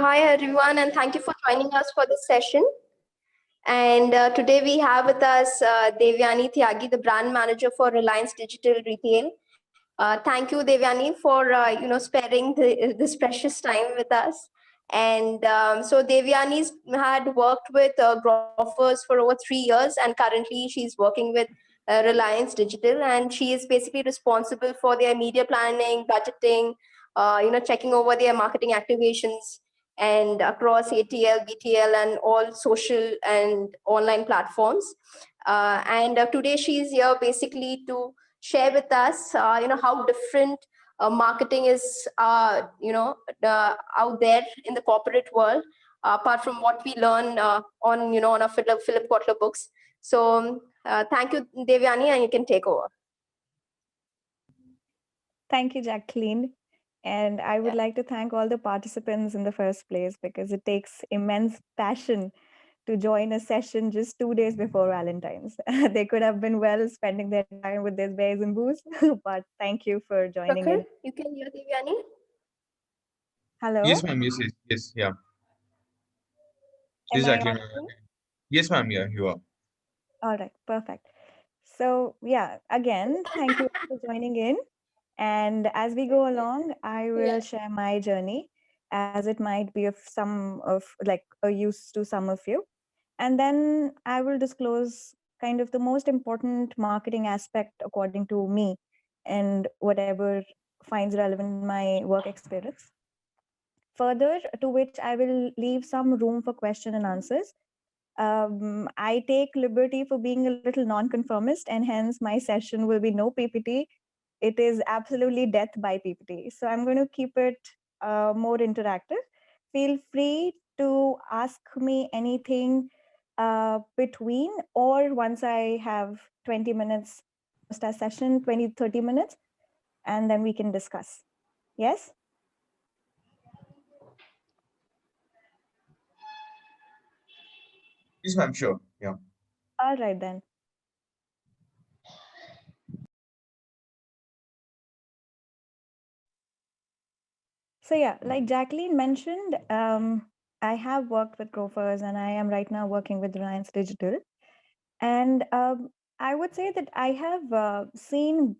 Hi everyone, and thank you for joining us for this session. And today we have with us Devyani Tyagi, the brand manager for Reliance Digital Retail. Thank you, Devyani, for sparing this precious time with us. And so Devyani's had worked with Grofers for over 3 years, and currently she's working with Reliance Digital, and she is basically responsible for their media planning, budgeting, checking over their marketing activations and across ATL, BTL, and all social and online platforms. And today she's here basically to share with us, how different marketing is, out there in the corporate world, apart from what we learn on our Philip Kotler books. So thank you, Devyani, and you can take over. Thank you, Jacqueline. And I would like to thank all the participants in the first place, because it takes immense passion to join a session just 2 days before Valentine's. They could have been well spending their time with their bears and booze, but thank you for joining in. You can hear Devyani? Hello? Yes, ma'am. Yes, yeah. Am I Exactly. audible? Yes, ma'am. Yeah, you are. All right, perfect. So yeah, again, thank you for joining in. And as we go along, I will share my journey, as it might be of some of like a use to some of you. And then I will disclose kind of the most important marketing aspect according to me, and whatever finds relevant in my work experience. Further to which I will leave some room for question and answers. I take liberty for being a little non-conformist, and hence my session will be no PPT. It is absolutely death by PPT. So I'm going to keep it more interactive. Feel free to ask me anything between, or once I have 20 minutes post our session, 20, 30 minutes, and then we can discuss. Yes? Yes, ma'am. Sure. Yeah. All right then. So yeah, like Jacqueline mentioned, I have worked with Grofers, and I am right now working with Reliance Digital. And I would say that I have seen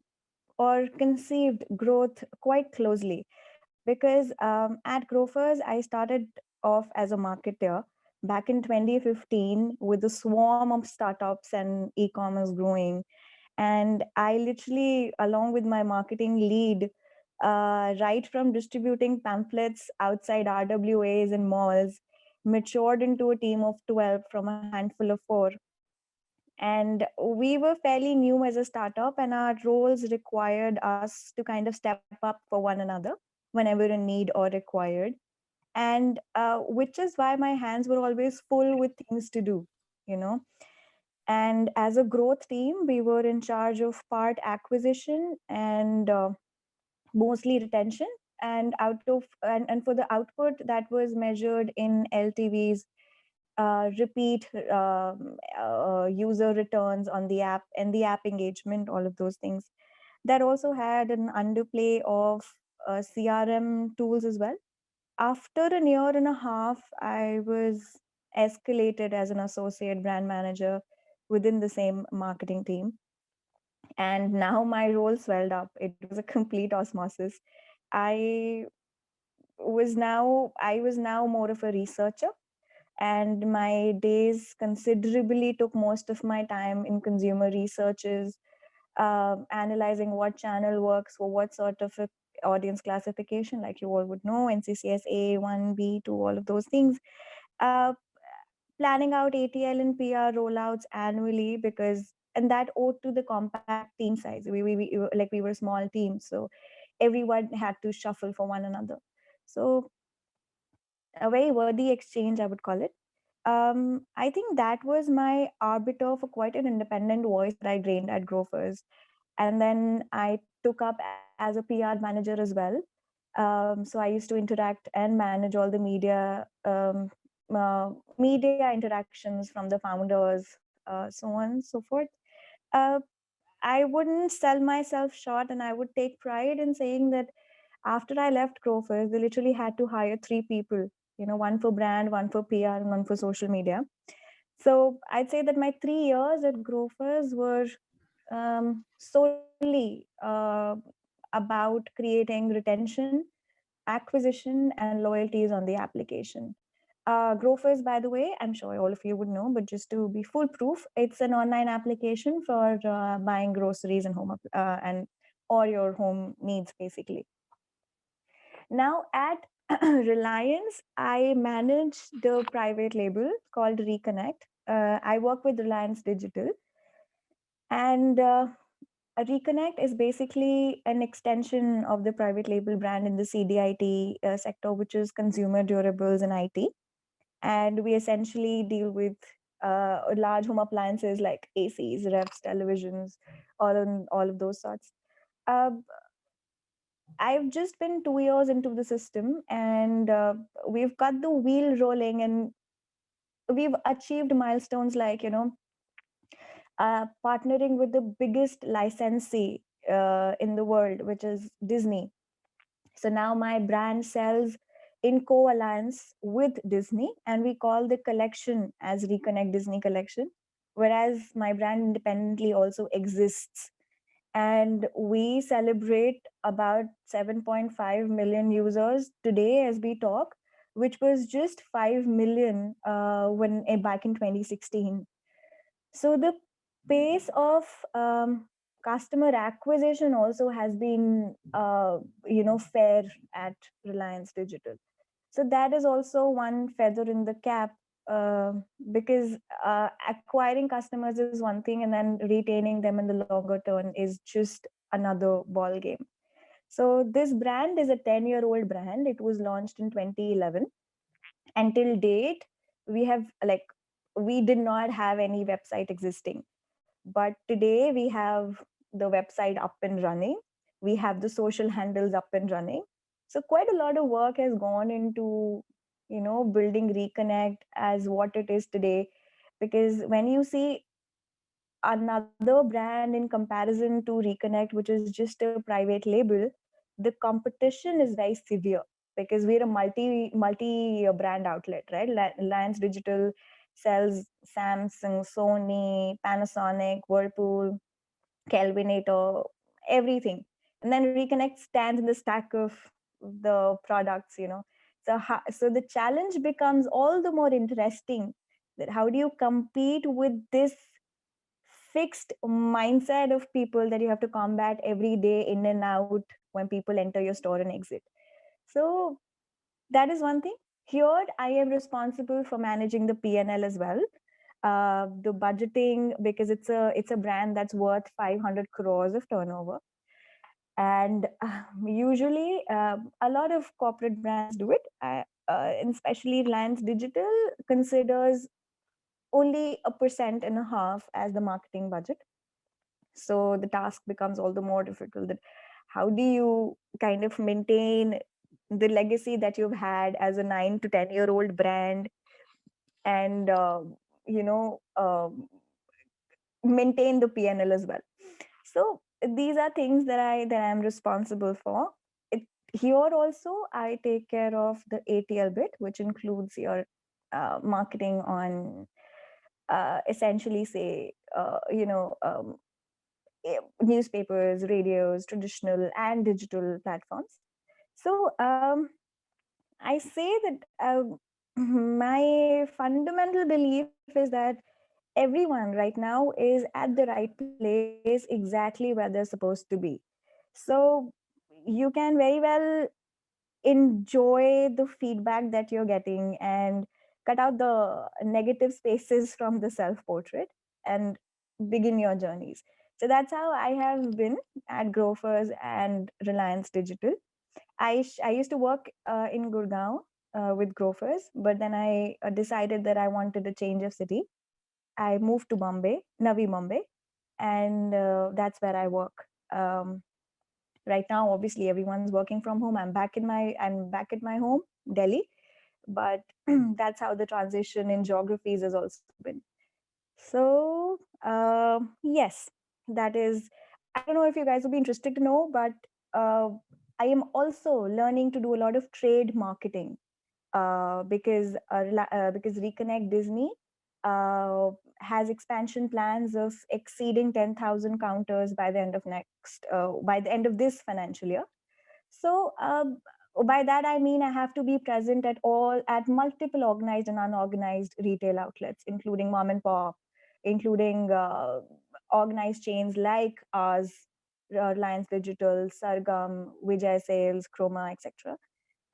or conceived growth quite closely, because at Grofers, I started off as a marketer back in 2015 with a swarm of startups and e-commerce growing. And I literally, along with my marketing lead, right from distributing pamphlets outside RWAs and malls, matured into a team of 12 from a handful of 4. And we were fairly new as a startup, and our roles required us to kind of step up for one another whenever a need or required. And which is why my hands were always full with things to do, you know. And as a growth team, we were in charge of part acquisition and mostly retention. And and for the output, that was measured in LTVs, repeat user returns on the app, and the app engagement, all of those things. That also had an underplay of CRM tools as well. After a year and a half, I was escalated as an associate brand manager within the same marketing team. And now my role swelled up. It was a complete osmosis. I I was now more of a researcher, and my days considerably took most of my time in consumer researches, analyzing what channel works for what sort of a audience classification, like you all would know, NCCS A, 1, B, 2, all of those things. Uh, Planning out ATL and PR rollouts annually, because and that owed to the compact team size. We were a small team, so everyone had to shuffle for one another. So a very worthy exchange, I would call it. I think that was my arbiter for quite an independent voice that I gained at Grofers. And then I took up as a PR manager as well. So I used to interact and manage all the media interactions from the founders, so on and so forth. Uh, I wouldn't sell myself short, and I would take pride in saying that after I left Grofers, they literally had to hire 3 people one for brand, one for PR, and one for social media. So I'd say that my 3 years at Grofers were solely about creating retention, acquisition, and loyalties on the application. Grofers, by the way, I'm sure all of you would know, but just to be foolproof, it's an online application for buying groceries and and or your home needs, basically. Now at Reliance, I manage the private label called Reconnect. I work with Reliance Digital, and a Reconnect is basically an extension of the private label brand in the CDIT sector, which is consumer durables and IT. And we essentially deal with large home appliances like ACs, refs, televisions, all of those sorts. Uh, I've just been 2 years into the system, and we've got the wheel rolling, and we've achieved milestones like partnering with the biggest licensee in the world, which is Disney. So now my brand sells in co-alliance with Disney, and we call the collection as Reconnect Disney Collection, whereas my brand independently also exists. And we celebrate about 7.5 million users today as we talk, which was just 5 million when back in 2016. So the pace of customer acquisition also has been fair at Reliance Digital. So that is also one feather in the cap, uh, because acquiring customers is one thing, and then retaining them in the longer term is just another ball game. So this brand is a 10-year-old brand. It was launched in 2011. Until date, we have we did not have any website existing, but today we have the website up and running. We have the social handles up and running. So quite a lot of work has gone into building Reconnect as what it is today, because when you see another brand in comparison to Reconnect, which is just a private label, the competition is very severe, because we're a multi brand outlet, right? Reliance Digital sells Samsung, Sony, Panasonic, Whirlpool, Kelvinator, everything. And then Reconnect stands in the stack of the products. So the challenge becomes all the more interesting, that how do you compete with this fixed mindset of people that you have to combat every day in and out when people enter your store and exit. So that is one thing. Here I am responsible for managing the P&L as well, the budgeting, because it's a brand that's worth 500 crores of turnover. And usually a lot of corporate brands do it, and especially Reliance Digital considers only 1.5% as the marketing budget. So the task becomes all the more difficult, that how do you kind of maintain the legacy that you've had as a 9 to 10 year old brand, and you know maintain the PNL as well. So these are things that I'm responsible for. It, here also I take care of the ATL bit, which includes your marketing on essentially say newspapers, radios, traditional and digital platforms. So I say that my fundamental belief is that everyone right now is at the right place exactly where they're supposed to be. So you can very well enjoy the feedback that you're getting and cut out the negative spaces from the self portrait and begin your journeys. So that's how I have been at Grofers and Reliance Digital. I used to work in Gurgaon with Grofers, but then I decided that I wanted a change of city. I moved to Bombay, Navi Mumbai, and that's where I work. Right now, obviously, everyone's working from home. I'm back at my home, Delhi, but that's how the transition in geographies has also been. So yes, that is. I don't know if you guys would be interested to know, but uh, I am also learning to do a lot of trade marketing. because Reconnect Disney has expansion plans of exceeding 10,000 counters by the end of this financial year. So by that I mean I have to be present at multiple organized and unorganized retail outlets, including mom and pop, including organized chains like ours, Reliance Digital, Sargam, Vijay Sales, Chroma, etc.,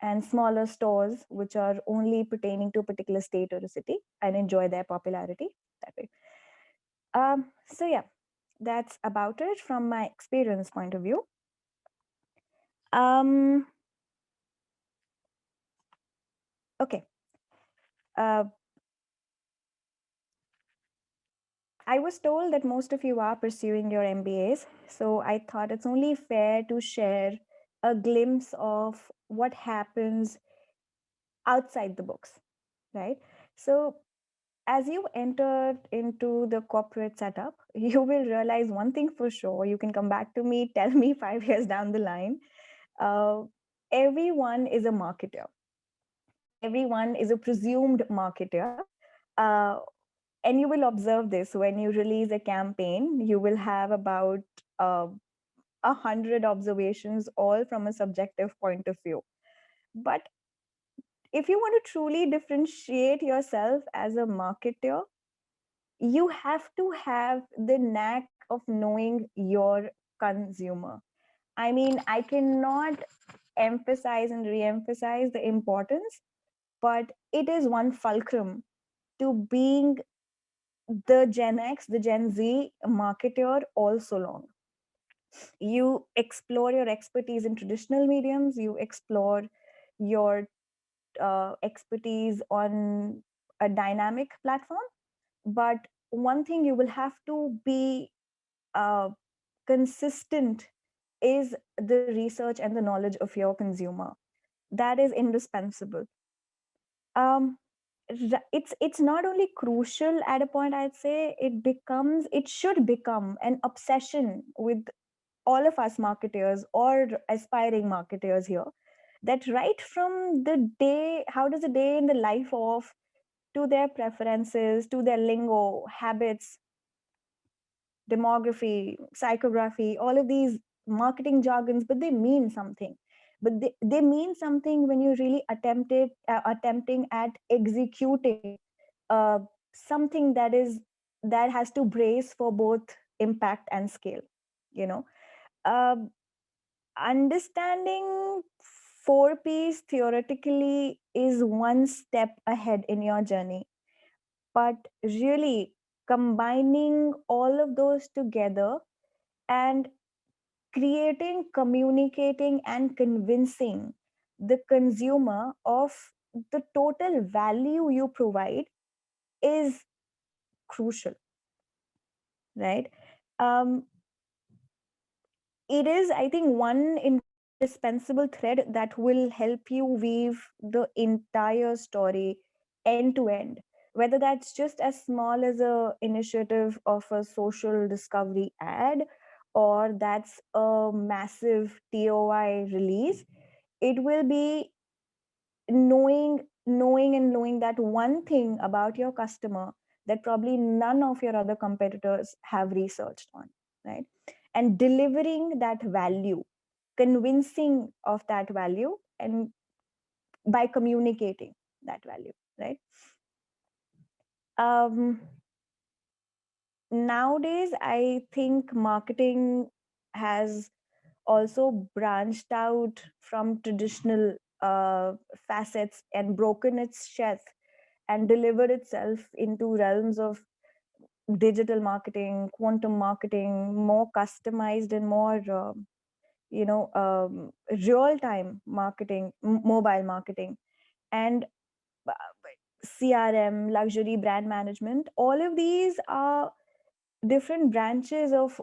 and smaller stores which are only pertaining to a particular state or a city and enjoy their popularity that way. So yeah, that's about it from my experience point of view. Um, okay. Uh, I was told that most of you are pursuing your MBAs, so I thought it's only fair to share a glimpse of what happens outside the books, right? So as you enter into the corporate setup, you will realize one thing for sure. You can come back to me, tell me 5 years down the line. Uh, Everyone is a marketer. Everyone is a presumed marketer. Uh, and you will observe this when you release a campaign, you will have about 100 observations, all from a subjective point of view. But if you want to truly differentiate yourself as a marketer, you have to have the knack of knowing your consumer. I mean, I cannot emphasize and re-emphasize the importance, but it is one fulcrum to being the Gen X, the Gen Z marketer all so long. You explore your expertise in traditional mediums, you explore your expertise on a dynamic platform. But one thing you will have to be uh, consistent is the research and the knowledge of your consumer. That is indispensable. Um, it's not only crucial at a point, I'd say it should become an obsession with all of us marketers or aspiring marketers here, that right from the day, how does a day in the life of, to their preferences, to their lingo, habits, demography, psychography, all of these marketing jargons, but they mean something. But they mean something when you really attempting at executing uh, something that has to brace for both impact and scale. You know, uh, understanding 4Ps theoretically is one step ahead in your journey, but really combining all of those together and creating, communicating, and convincing the consumer of the total value you provide is crucial, right? Um, it is, I think, one indispensable thread that will help you weave the entire story end to end, whether that's just as small as a initiative of a social discovery ad, or that's a massive TOI release. It will be knowing that one thing about your customer that probably none of your other competitors have researched on, right? And delivering that value, convincing of that value, and by communicating that value, right? um Nowadays I think marketing has also branched out from traditional facets and broken its shell and delivered itself into realms of digital marketing, quantum marketing, more customized and more real time marketing, mobile marketing, and uh, CRM, luxury brand management. All of these are different branches of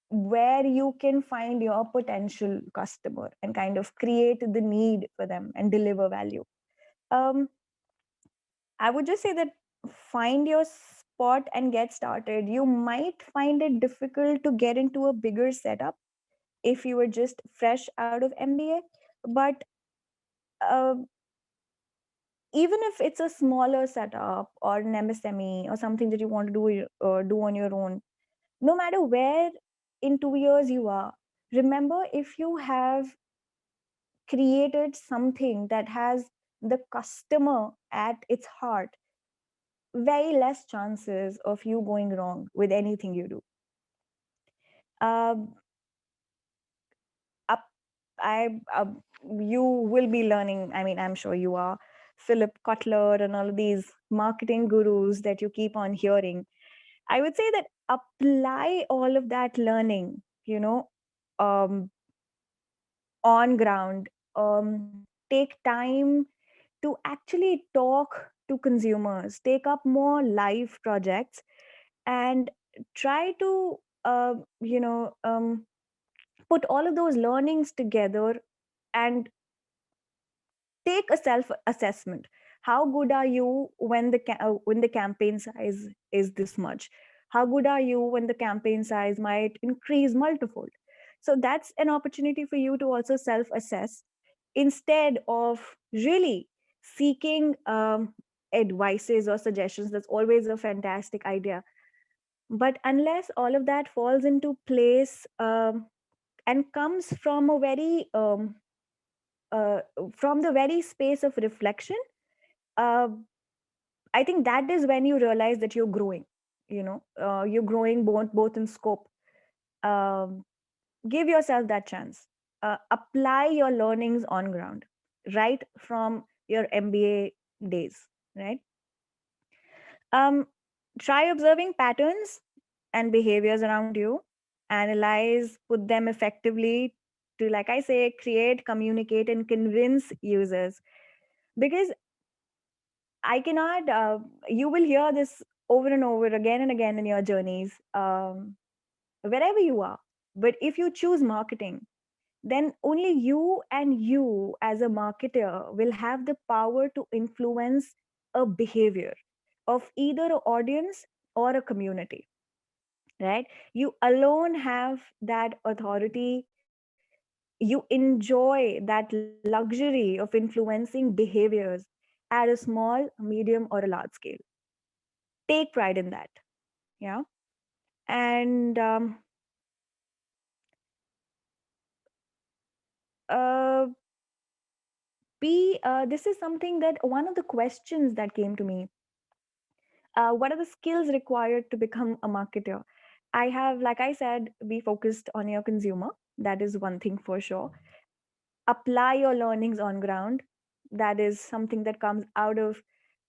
where you can find your potential customer and kind of create the need for them and deliver value. um, I would just say that find your spot and get started. You might find it difficult to get into a bigger setup if you were just fresh out of MBA, but uh, even if it's a smaller setup or an MSME or something that you want to do on your own, no matter where in 2 years you are, remember, if you have created something that has the customer at its heart, very less chances of you going wrong with anything you do. Um, up, you will be learning. I mean, I'm sure you are Philip Kotler and all of these marketing gurus that you keep on hearing. I would say that apply all of that learning, um, on ground. Take time to actually talk to consumers, take up more live projects, and try to, put all of those learnings together and take a self assessment. How good are you when when the campaign size is this much? How good are you when the campaign size might increase multifold? So that's an opportunity for you to also self assess, instead of really seeking advices or suggestions. That's always a fantastic idea, but unless all of that falls into place, and comes from a very uh, from the very space of reflection, uh, I think that is when you realize that you're growing. You're growing both in scope. um, Give yourself that chance. Apply your learnings on ground, right from your MBA days, right? um, Try observing patterns and behaviors around you, analyze, put them effectively to, like I say, create, communicate, and convince users. Because I cannot, you will hear this over and over again and again in your journeys, wherever you are. But if you choose marketing, then only you and you as a marketer will have the power to influence a behavior of either an audience or a community, right? You alone have that authority. You enjoy that luxury of influencing behaviors at a small, medium, or a large scale. Take pride in that. Yeah. And uh, this is something that one of the questions that came to me. What are the skills required to become a marketer? I have, like I said, be focused on your consumer. That is one thing for sure. Apply your learnings on ground. That is something that comes out of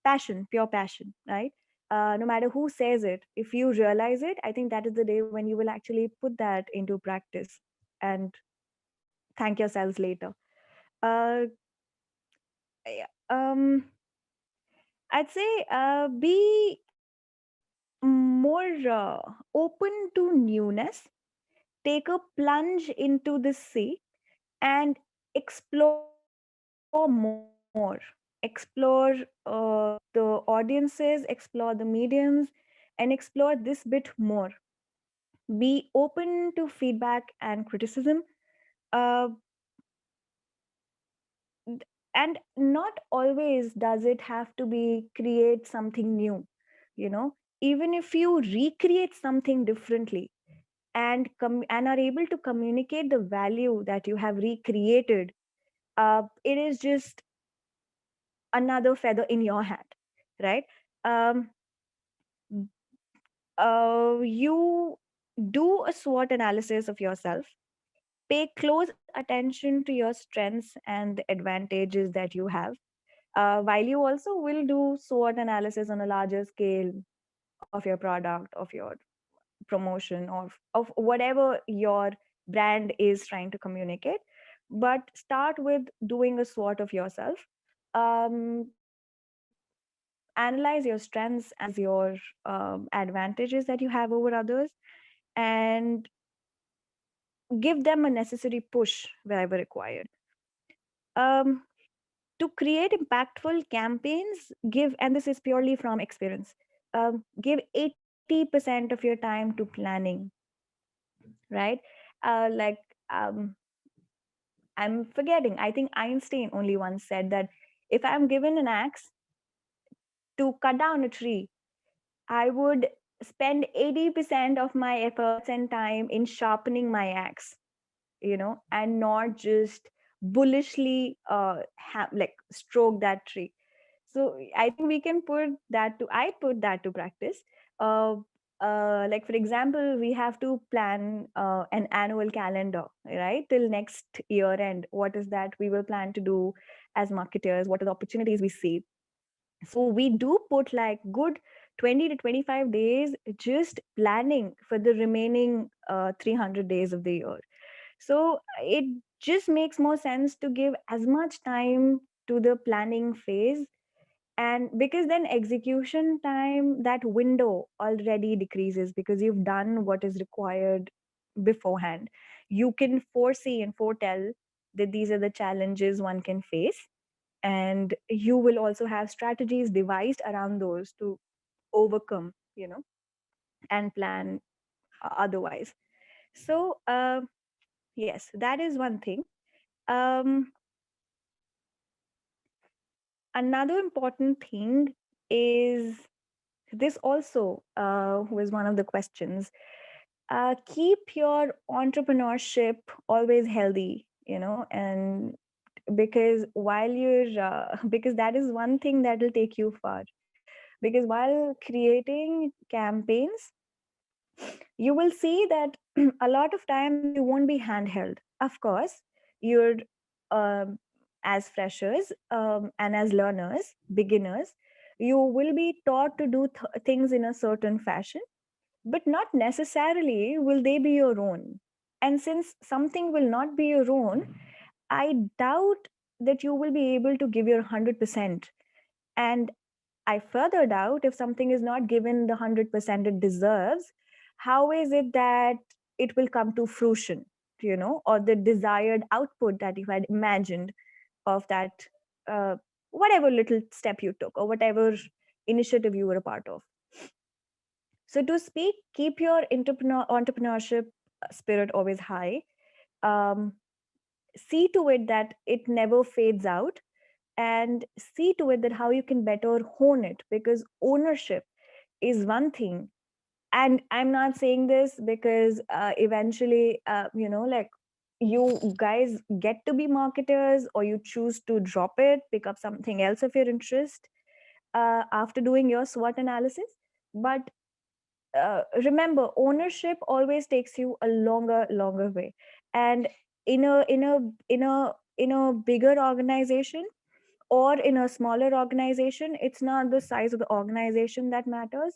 passion, pure passion, right? No matter who says it, if you realize it, I think that is the day when you will actually put that into practice and thank yourselves later. uh, yeah, I'd say be more open to newness. Take a plunge into the sea and explore more. Explore the audiences, explore the mediums, and explore this bit more. Be open to feedback and criticism. Uh, and not always does it have to be create something new. Even if you recreate something differently and are able to communicate the value that you have recreated, it is just another feather in your hat, right? um, you do a SWOT analysis of yourself. Pay close attention to your strengths and the advantages that you have, while you also will do SWOT analysis on a larger scale of your product, of your promotion, of whatever your brand is trying to communicate. But start with doing a SWOT of yourself. um, Analyze your strengths, analyze your advantages that you have over others, and give them a necessary push wherever required. um, to create impactful campaigns, give, and this is purely from experience, give 80% of your time to planning, right? Like, um, I'm forgetting, I think Einstein only once said that if I'm given an axe, to cut down a tree, I would spend 80% of my efforts and time in sharpening my axe, and not just bullishly like stroke that tree. So I think we can I put that to practice. uh, like for example, we have to plan an annual calendar, right, till next year end. What is that we will plan to do as marketers? What are the opportunities we see? So we do put like good 20 to 25 days just planning for the remaining 300 days of the year. So it just makes more sense to give as much time to the planning phase, and because then execution time, that window already decreases because you've done what is required beforehand. You can foresee and foretell that these are the challenges one can face, and you will also have strategies devised around those to overcome, and plan otherwise. So yes, that is one thing. um Another important thing is this also, was one of the questions. Keep your entrepreneurship always healthy, and because while you're because that is one thing that will take you far. Because while creating campaigns, you will see that a lot of times you won't be handheld. Of course, you're um, as freshers, and as learners, beginners, you will be taught to do things in a certain fashion, but not necessarily will they be your own. And since something will not be your own, I doubt that you will be able to give your 100%. And I further doubt if something is not given the 100% it deserves, how is it that it will come to fruition, or the desired output that you had imagined of that, uh, whatever little step you took or whatever initiative you were a part of. So, to speak, keep your entrepreneurship spirit always high. Um, See to it that it never fades out, and see to it that how you can better hone it, because ownership is one thing. And I'm not saying this because eventually, like, you guys get to be marketers, or you choose to drop it, pick up something else of your interest after doing your SWOT analysis. But remember, ownership always takes you a longer way. And in a bigger organization or in a smaller organization, it's not the size of the organization that matters.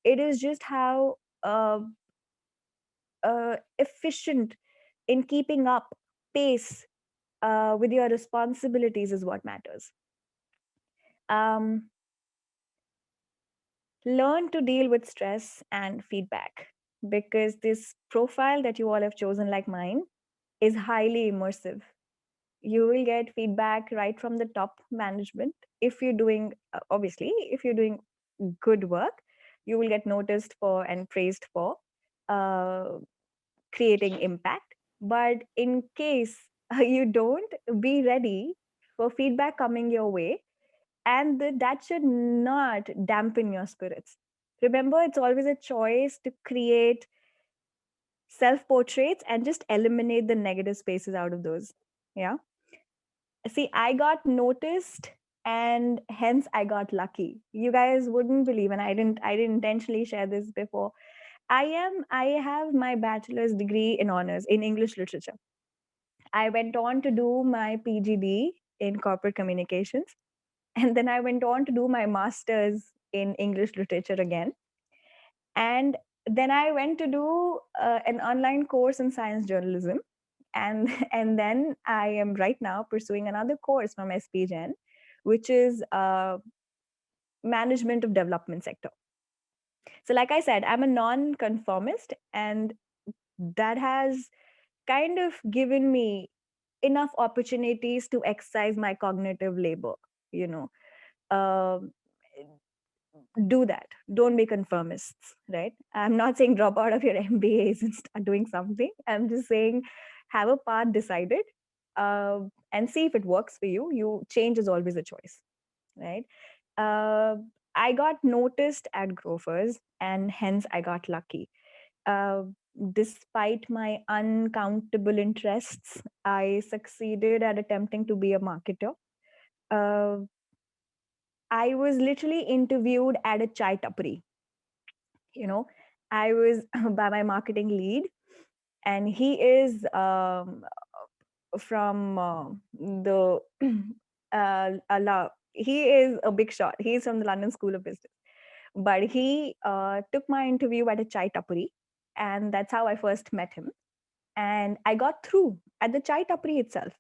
It is just how efficient in keeping up pace with your responsibilities is what matters. um, Learn to deal with stress and feedback, because this profile that you all have chosen, like mine, is highly immersive. You will get feedback right from the top management. If you're doing, obviously, if you're doing good work, you will get noticed for and praised for uh, creating impact. But in case you don't, be ready for feedback coming your way, and that should not dampen your spirits. Remember, it's always a choice to create self portraits and just eliminate the negative spaces out of those. Yeah. See, I got noticed, and hence I got lucky. You guys wouldn't believe, and I didn't intentionally share this before. I have my bachelor's degree in honors in English literature. I went on to do my PGD in corporate communications, and then I went on to do my master's in English literature again. And then I went to do an online course in science journalism, and and then I am right now pursuing another course from SPGen, which is management of development sector. So, like I said, I'm a non-conformist, and that has kind of given me enough opportunities to exercise my cognitive labor. You know, um, do that. Don't be conformists, right? I'm not saying drop out of your MBAs and start doing something. I'm just saying have a path decided, and see if it works for you. Change is always a choice, right? Uh, I got noticed at Grofers, and hence I got lucky. Uh, Despite my uncountable interests, I succeeded at attempting to be a marketer. Uh, I was literally interviewed at a chai tapri. You know, I was by my marketing lead, and he is from the he is a big shot. He's from the London School of Business, but he took my interview at a chai tapri, and that's how I first met him. And I got through at the chai tapri itself.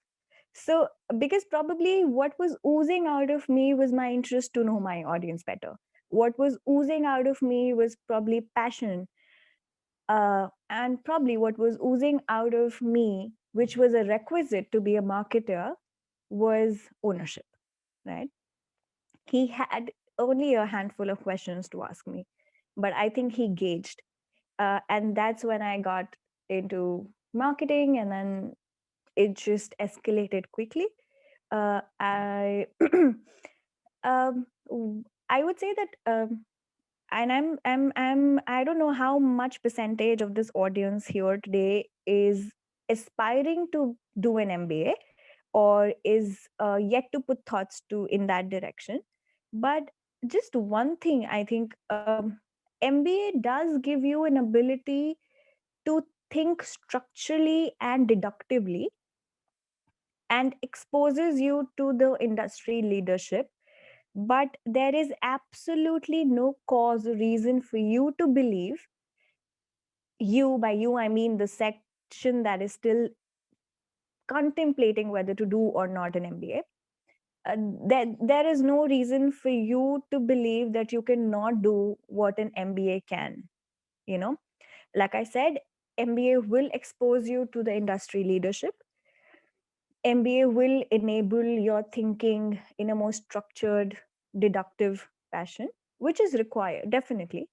So, because probably what was oozing out of me was my interest to know my audience better. What was oozing out of me was probably passion. And probably what was oozing out of me, which was a requisite to be a marketer, was ownership, right? He had only a handful of questions to ask me, but I think he gauged. And that's when I got into marketing, and then it just escalated quickly. I I would say that, and I don't know how much percentage of this audience here today is aspiring to do an MBA, or is yet to put thoughts to in that direction. But just one thing, I think MBA does give you an ability to think structurally and deductively, and exposes you to the industry leadership. But there is absolutely no cause or reason for you to believe, you, by you I mean the section that is still contemplating whether to do or not an MBA, there is no reason for you to believe that you cannot do what an MBA can. You know, like I said, MBA will expose you to the industry leadership. MBA will enable your thinking in a more structured, deductive fashion, which is required, definitely.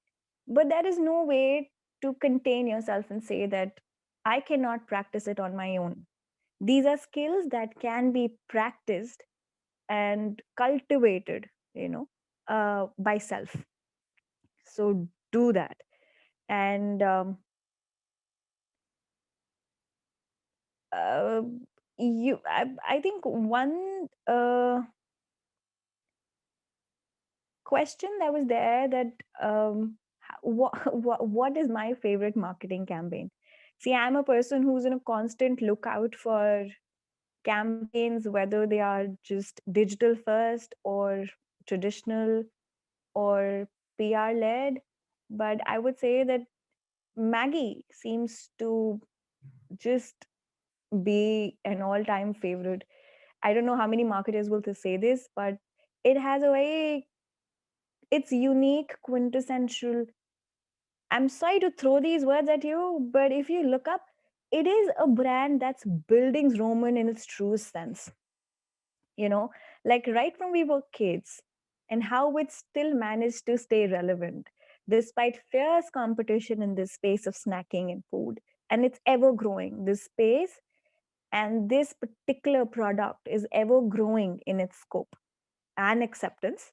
But there is no way to contain yourself and say that I cannot practice it on my own. These are skills that can be practiced and cultivated, by self. So do that. And uh, I think one question that was there, that what is my favorite marketing campaign? See, I'm a person who's in a constant lookout for campaigns, whether they are just digital first or traditional or PR led. But I would say that Maggie seems to just be an all time favorite. I don't know how many marketers will to say this, but it has a very, it's unique, quintessential. I'm sorry to throw these words at you, but if you look up, it is a brand that's building Roman in its truest sense. You know, like right from we were kids, and how it still managed to stay relevant despite fierce competition in this space of snacking and food. And it's ever growing. This space and this particular product is ever growing in its scope and acceptance.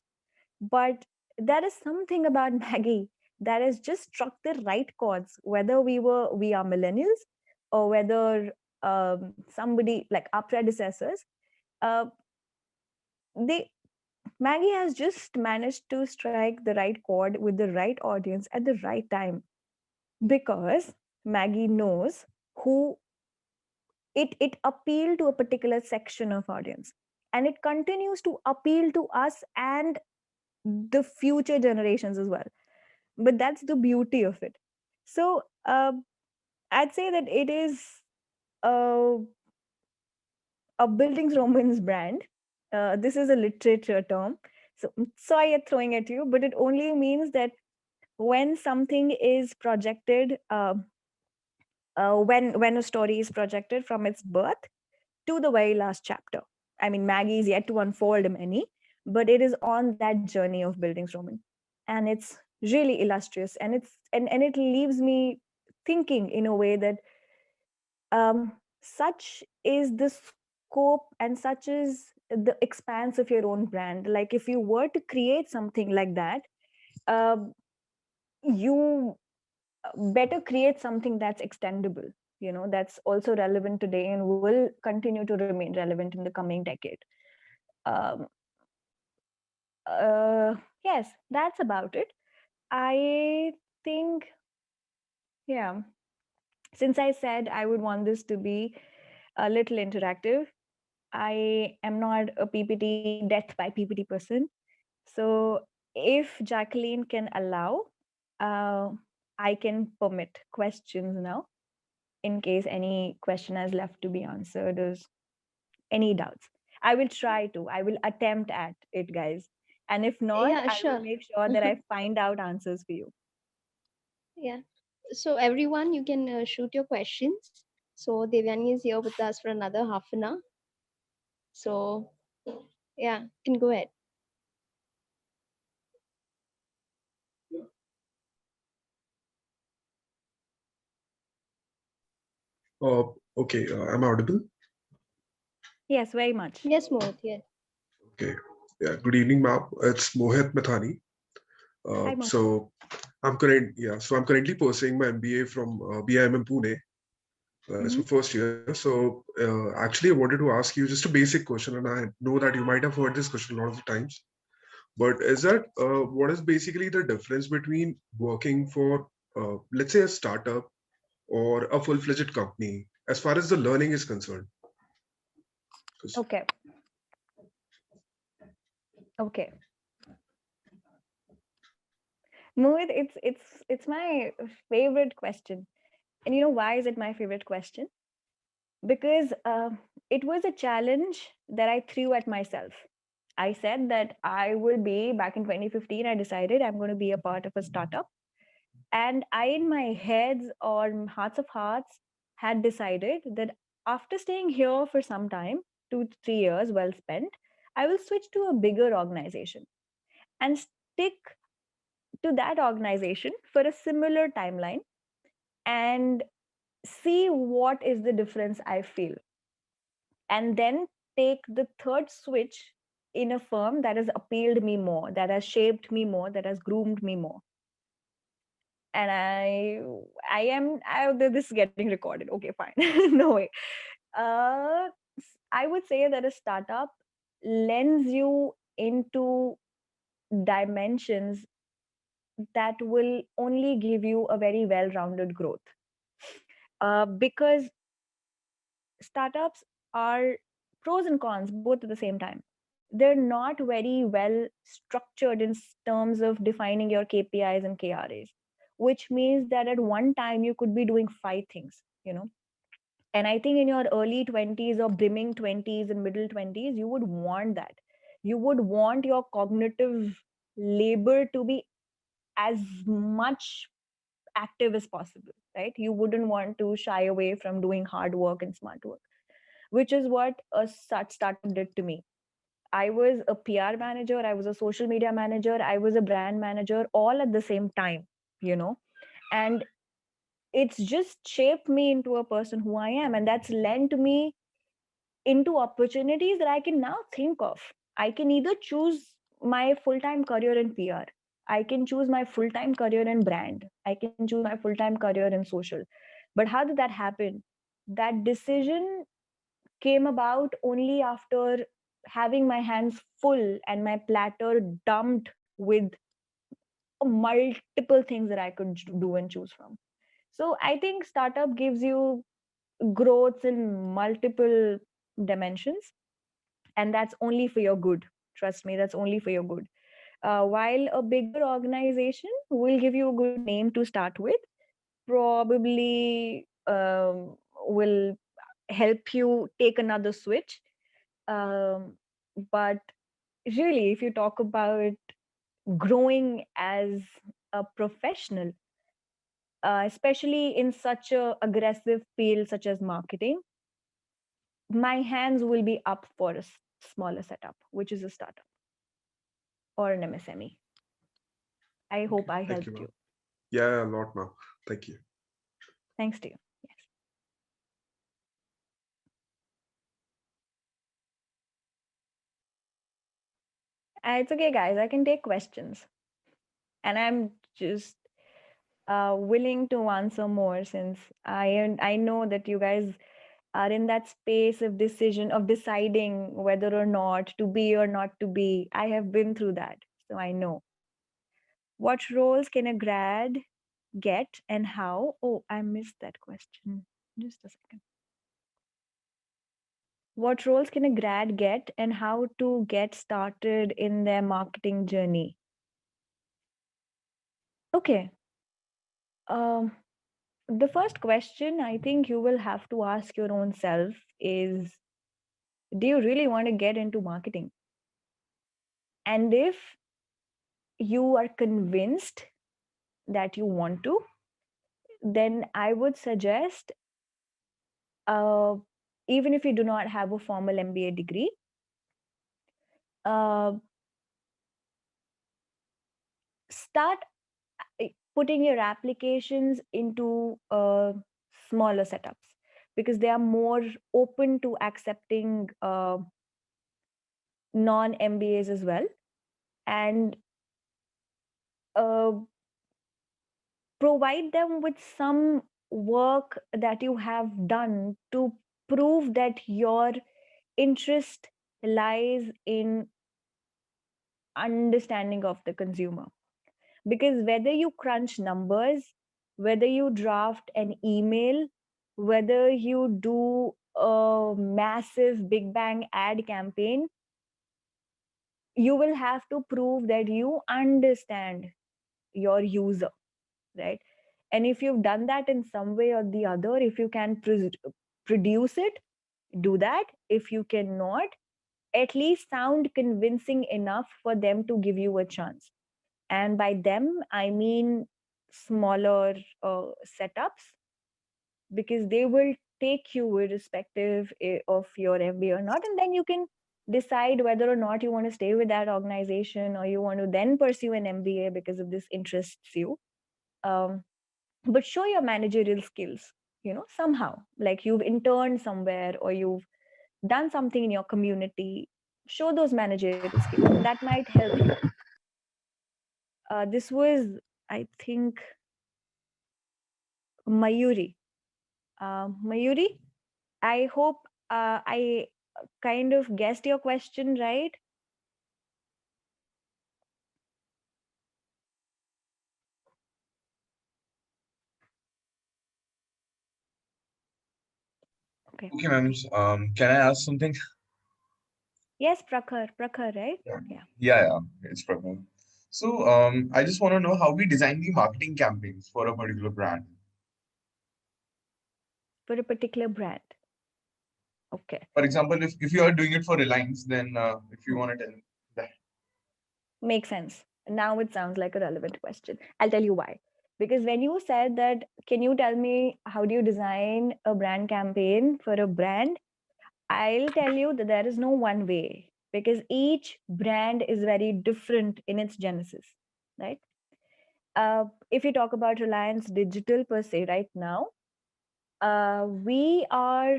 But there is something about Maggie that has just struck the right chords, whether we are millennials, or whether somebody like our predecessors. Uh, they Maggie has just managed to strike the right chord with the right audience at the right time, because Maggie knows who it appealed to a particular section of audience, and it continues to appeal to us and the future generations as well. But that's the beauty of it. So I'd say that it is a, a buildings romance brand. This is a literature term, so sorry at throwing at you, but it only means that when something is projected, when a story is projected from its birth to the very last chapter. I mean, Maggie is yet to unfold many, but it is on that journey of buildings Roman, and it's really illustrious, and it leaves me thinking in a way that such is the scope, and such is the expanse of your own brand. Like if you were to create something like that, you better create something that's extendable, that's also relevant today and will continue to remain relevant in the coming decade. um, yes, that's about it. I think, yeah, since I said I would want this to be a little interactive, I am not a PPT, death by PPT person. So if Jacqueline can allow, uh, I can permit questions now in case any question has left to be answered or any doubts. I will try to, I will attempt at it, guys. And if not, Yeah, I will sure. make sure that I find out answers for you. Yeah. So everyone, you can shoot your questions. So Devyani is here with us for another half an hour. So yeah, you can go ahead. Okay, I'm audible. Yes, very much. Yes, Mohit. Yeah. Okay, yeah. Good evening, ma'am. It's Mohit Mathani. Hi, Mo. So I'm currently pursuing my MBA from BIM Pune. It's my Mhm. first year. So actually, I wanted to ask you just a basic question, and I know that you might have heard this question a lot of times. But is that what is basically the difference between working for, let's say, a startup or a full-fledged company as far as the learning is concerned? 'Cause- Okay. Okay. Mohit, it's my favorite question. And you know why is it my favorite question? Because it was a challenge that I threw at myself. I said that I will be back in 2015. I decided I'm going to be a part of a startup. And I, in my heads or hearts of hearts, had decided that after staying here for some time, 2 to 3 years well spent, I will switch to a bigger organization and stick to that organization for a similar timeline and see what is the difference I feel. And then take the third switch in a firm that has appealed me more, that has shaped me more, that has groomed me more. And this is getting recorded. Okay, fine. No way. I would say that a startup lends you into dimensions that will only give you a very well-rounded growth. Because startups are pros and cons both at the same time. They're not very well structured in terms of defining your KPIs and KRAs, which means that at one time you could be doing 5 things. And I think in your early 20s or brimming 20s and middle 20s, you would want that. You would want your cognitive labor to be as much active as possible, right? You wouldn't want to shy away from doing hard work and smart work, which is what a such startup did to me. I was a PR manager, I was a social media manager, I was a brand manager all at the same time, you know. And it's just shaped me into a person who I am. And that's lent me into opportunities that I can now think of. I can either choose my full time career in PR, I can choose my full time career in brand, I can choose my full time career in social. But how did that happen? That decision came about only after having my hands full and my platter dumped with multiple things that I could do and choose from. So I think startup gives you growth in multiple dimensions, and that's only for your good. Trust me, that's only for your good. While a bigger organization will give you a good name to start with, probably will help you take another switch. But really, if you talk about growing as a professional, especially in such a aggressive field such as marketing, my hands will be up for a smaller setup, which is a startup or an MSME. I hope Okay, I thank you, helped ma'am. you. Yeah, a lot, ma'am. Thank you. Thanks to you. Yes. It's okay, guys. I can take questions. And I'm just willing to answer more, since I know that you guys are in that space of decision, of deciding whether or not to be or not to be. I have been through that, so I know. What roles can a grad get and how? Oh, I missed that question. Just a second. What roles can a grad get and how to get started in their marketing journey? Okay. Um, the first question I think you will have to ask your own self is, do you really want to get into marketing? And if you are convinced that you want to, then I would suggest, uh, even if you do not have a formal MBA degree, uh, start putting your applications into smaller setups, because they are more open to accepting non MBAs as well. And uh, provide them with some work that you have done to prove that your interest lies in understanding of the consumer. Because whether you crunch numbers, whether you draft an email, whether you do a massive big bang ad campaign, you will have to prove that you understand your user, right? And if you've done that in some way or the other, if you can produce it, do that. If you cannot, at least sound convincing enough for them to give you a chance. And by them, I mean smaller setups, because they will take you irrespective of your MBA or not. And then you can decide whether or not you want to stay with that organization, or you want to then pursue an MBA because of this interests you. Um, but show your managerial skills, somehow, like you've interned somewhere or you've done something in your community. Show those managerial skills, that might help you. This was, I think, Mayuri. Mayuri, I hope I kind of guessed your question right. Okay. Okay, ma'am. Can I ask something? Yes, Prakhar, right? Yeah, Yeah. yeah, it's problem. So, I just want to know how we design the marketing campaigns for a particular brand. For a particular brand. Okay. For example, if you are doing it for Reliance, then if you want to tell that. Makes sense. Now it sounds like a relevant question. I'll tell you why. Because when you said that, can you tell me how do you design a brand campaign for a brand? I'll tell you that there is no one way, because each brand is very different in its genesis, right? If you talk about Reliance Digital per se right now, we are,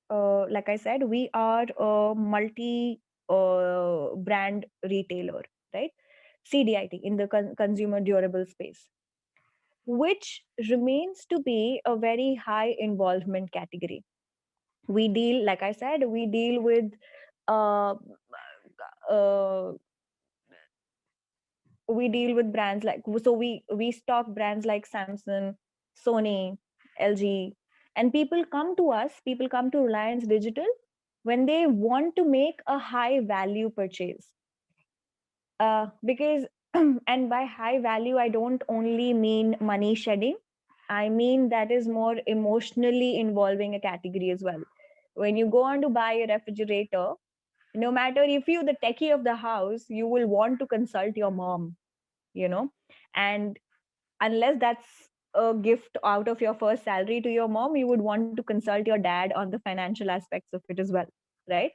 like I said, we are a multi brand retailer, right? CDIT, in the consumer durable space, which remains to be a very high involvement category. We deal, like I said, we deal with uh, uh, we deal with brands like, so we stock brands like Samsung, Sony, LG, and people come to Reliance Digital when they want to make a high value purchase, because and by high value I don't only mean money shedding, I mean that is more emotionally involving a category as well. When you go on to buy a refrigerator, no matter if you the techie of the house, you will want to consult your mom, and unless that's a gift out of your first salary to your mom, you would want to consult your dad on the financial aspects of it as well, right?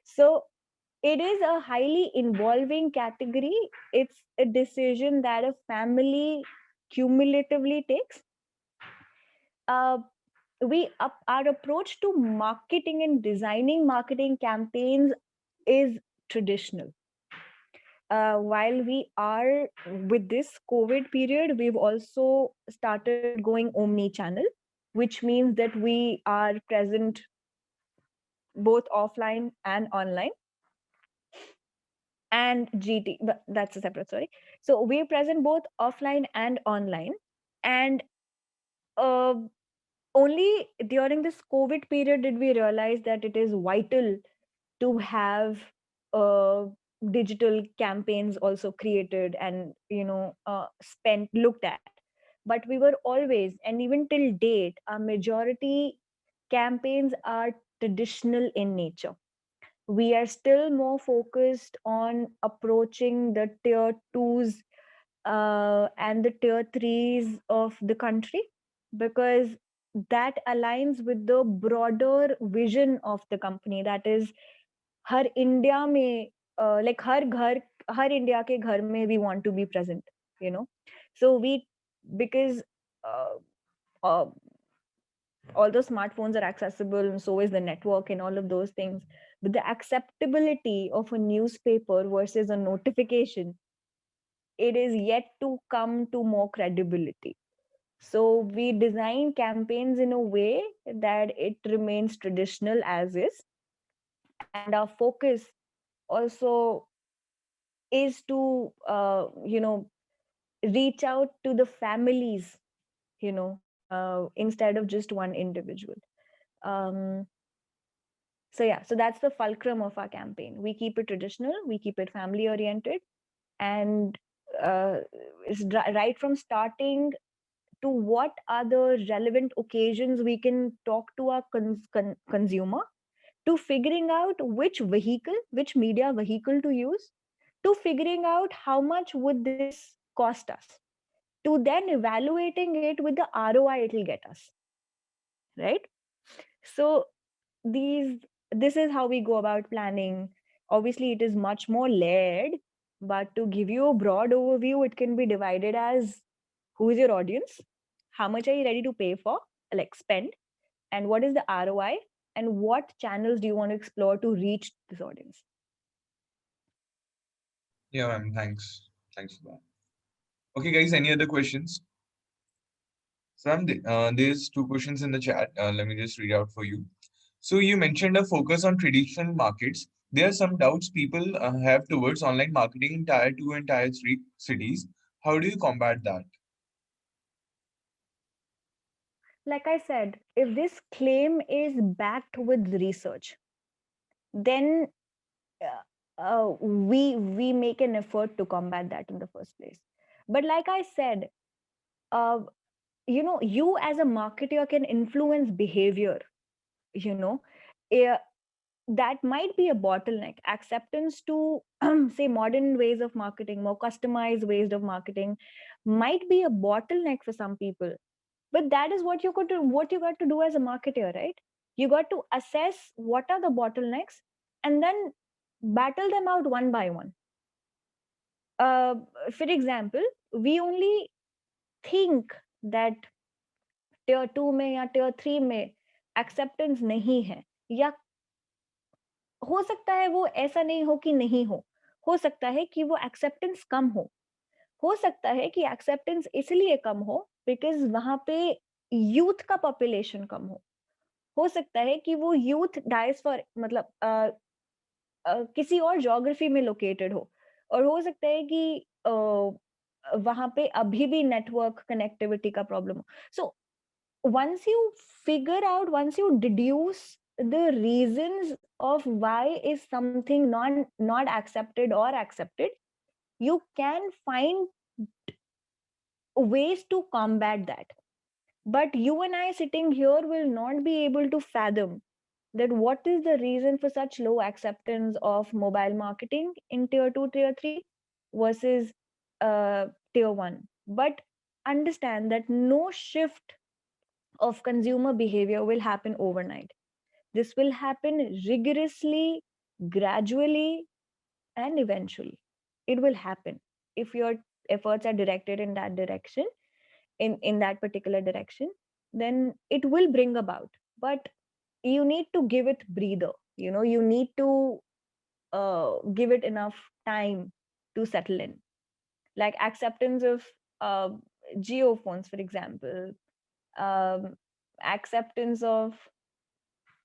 So it is a highly involving category. It's a decision that a family cumulatively takes. Our approach to marketing and designing marketing campaigns is traditional. while we are with this COVID period, we've also started going omni-channel, which means that we are present both offline and online. And GT, but that's a separate story. So we're present both offline and online. And uh, only during this COVID period did we realize that it is vital to have uh, digital campaigns also created and spent looked at. But we were always, and even till date, our majority campaigns are traditional in nature. We are still more focused on approaching the tier twos and the tier threes of the country, because that aligns with the broader vision of the company, that is her India में like हर India के घर में we want to be present, you know. So we, because uh, uh, although smartphones are accessible and so is the network and all of those things, but the acceptability of a newspaper versus a notification, it is yet to come to more credibility. So we design campaigns in a way that it remains traditional as is, and our focus also is to reach out to the families, instead of just one individual. um, so yeah, so that's the fulcrum of our campaign. We keep it traditional, we keep it family oriented, and uh, right from starting to what are the relevant occasions we can talk to our consumer, to figuring out which media vehicle to use, to figuring out how much would this cost us, to then evaluating it with the ROI it'll get us, right? So these this is how we go about planning. Obviously, it is much more layered, but to give you a broad overview, it can be divided as: who is your audience, how much are you ready to pay for, like spend, and what is the ROI, and what channels do you want to explore to reach this audience. Yeah, ma'am. Thanks. Thanks for that. Okay, guys, any other questions? So, ma'am, there's two questions in the chat. Let me just read out for you. So, you mentioned a focus on traditional markets. There are some doubts people have towards online marketing in tier 2 and tier 3 cities. How do you combat that? Like I said, if this claim is backed with research, then we make an effort to combat that in the first place. But like I said, uh, you as a marketer can influence behavior, you know. Eh, that might be a bottleneck. Acceptance to say modern ways of marketing, more customized ways of marketing, might be a bottleneck for some people. But that is what you got to do as a marketer, right? You got to assess what are the bottlenecks, and then battle them out one by one. uh, for example, we only think that tier 2 में या tier 3 में acceptance नहीं है, या हो सकता है वो ऐसा नहीं हो कि नहीं हो सकता है कि वो acceptance कम हो सकता है कि acceptance इसलिए कम हो बिकॉज वहां पे यूथ का पॉपुलेशन कम हो सकता है कि वो यूथ डाइस फॉर मतलब किसी और ज्योग्राफी में लोकेटेड और हो सकता है कि वहां पे अभी भी नेटवर्क कनेक्टिविटी का प्रॉब्लम हो. सो once you figure out, once you deduce the reasons of why is something not accepted or accepted, you can find ways to combat that. But you and I sitting here will not be able to fathom that what is the reason for such low acceptance of mobile marketing in tier 2 tier 3 versus tier 1. But understand that no shift of consumer behavior will happen overnight. This will happen rigorously, gradually, and eventually. It will happen if your efforts are directed in that direction, in that particular direction, then it will bring about. But you need to give it breather. You need to give it enough time to settle in, like acceptance of geophones, for example, acceptance of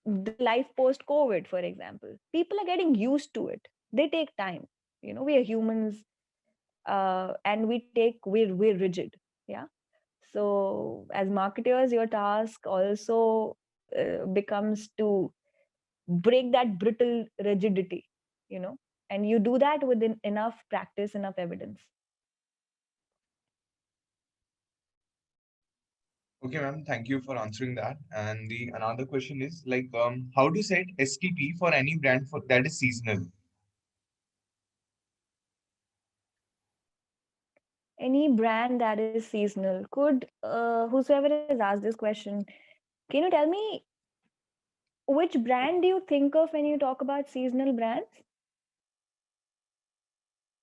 the life post COVID, for example. People are getting used to it. They take time. We are humans, and we're rigid. Yeah. So as marketers, your task also becomes to break that brittle rigidity, and you do that within enough practice, enough evidence. Okay, ma'am. Thank you for answering that. And the another question is like, how to set STP for any brand for that is seasonal? Any brand that is seasonal. Could whosoever has asked this question, can you tell me which brand do you think of when you talk about seasonal brands?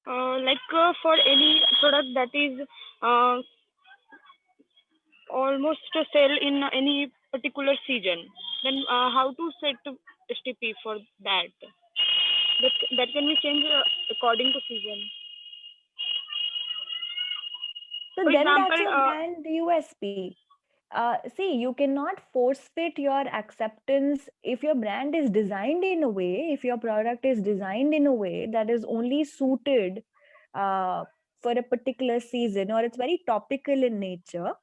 For any product that is almost to sell in any particular season, then how to set STP for that? That can be changed according to season. So For then that's example, your brand USP. See, you cannot force fit your acceptance if your brand is designed in a way, if your product is designed in a way that is only suited for a particular season, or it's very topical in nature.